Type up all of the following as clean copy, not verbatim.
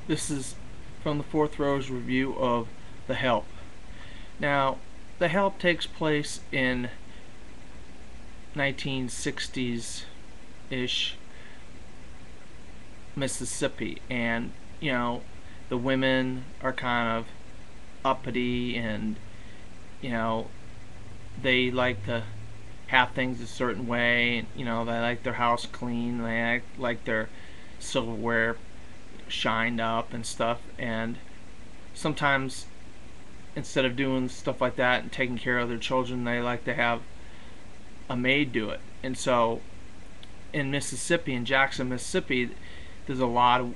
This is from the Fourth Row's review of The Help. Now, The Help takes place in 1960s-ish Mississippi, and the women are kind of uppity, and you know they like to have things a certain way. They like their house clean, they like their silverware shined up and stuff, and sometimes instead of doing stuff like that and taking care of their children, they like to have a maid do it. And so in Mississippi, in Jackson, Mississippi, there's a lot of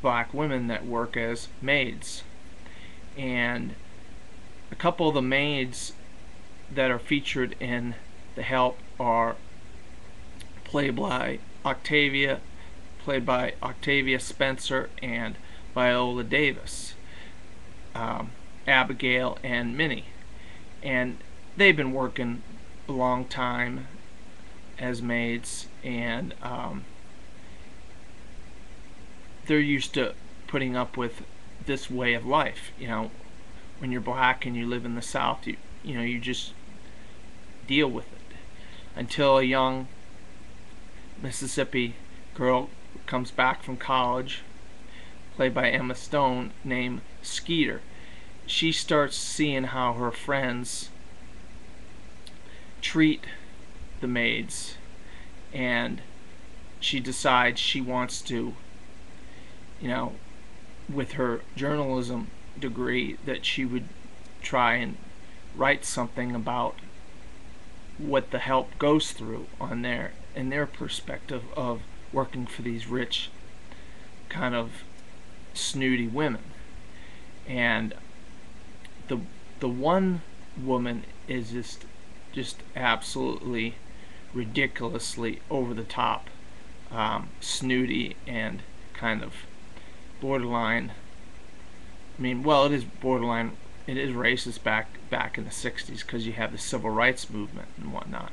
black women that work as maids. And a couple of the maids that are featured in The Help are played by Octavia Spencer and Viola Davis, Abigail and Minnie. And they've been working a long time as maids, and they're used to putting up with this way of life. When you're black and you live in the South, you just deal with it until a young Mississippi girl comes back from college, played by Emma Stone, named Skeeter. She starts seeing how her friends treat the maids, and she decides she wants to, with her journalism degree, that she would try and write something about what The Help goes through in their perspective of working for these rich, kind of snooty women. And the one woman is just absolutely ridiculously over the top, snooty, and kind of borderline. It is borderline. It is racist back in the 60s, because you have the civil rights movement and whatnot.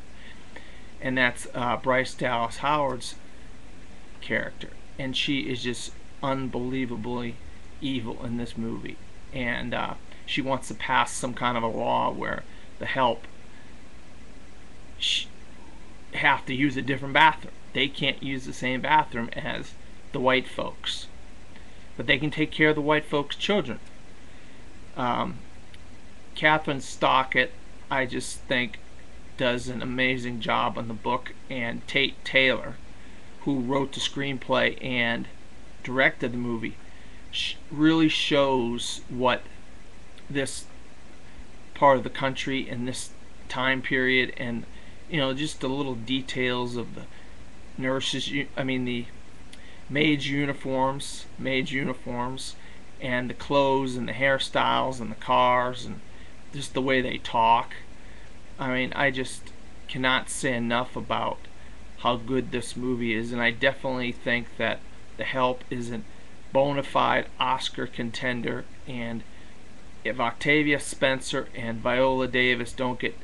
And that's Bryce Dallas Howard's character, and she is just unbelievably evil in this movie. And she wants to pass some kind of a law where The Help have to use a different bathroom. They can't use the same bathroom as the white folks, but they can take care of the white folks' children. Catherine Stockett, I just think, does an amazing job on the book, and Tate Taylor, who wrote the screenplay and directed the movie, really shows what this part of the country and this time period, and just the little details of the the maids' uniforms, and the clothes and the hairstyles and the cars and just the way they talk. I just cannot say enough about how good this movie is, and I definitely think that The Help is a bona fide Oscar contender. And if Octavia Spencer and Viola Davis don't get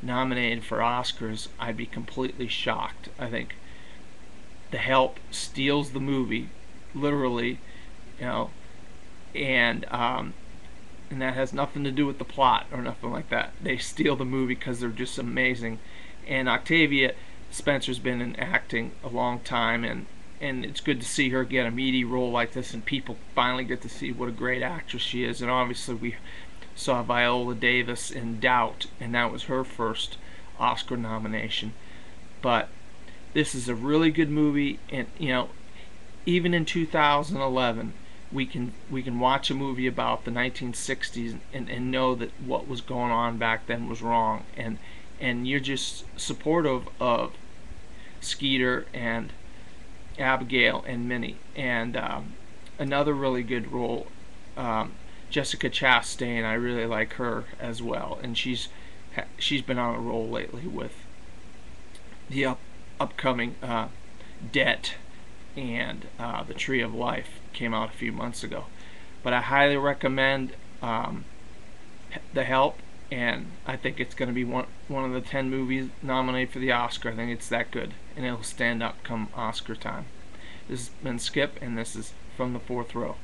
nominated for Oscars, I'd be completely shocked. I think The Help steals the movie, literally, and that has nothing to do with the plot or nothing like that. They steal the movie because they're just amazing. And Octavia Spencer's been in acting a long time, and it's good to see her get a meaty role like this, and people finally get to see what a great actress she is. And obviously we saw Viola Davis in Doubt, and that was her first Oscar nomination. But this is a really good movie, and even in 2011, we can watch a movie about the 1960s and know that what was going on back then was wrong, and you're just supportive of Skeeter and Abigail and Minnie. And another really good role, Jessica Chastain. I really like her as well, and she's been on a roll lately with the upcoming Debt, and The Tree of Life came out a few months ago. But I highly recommend The Help, and I think it's going to be one of the 10 movies nominated for the Oscar. I think it's that good, and it'll stand up come Oscar time. This has been Skip, and this is From the Fourth Row.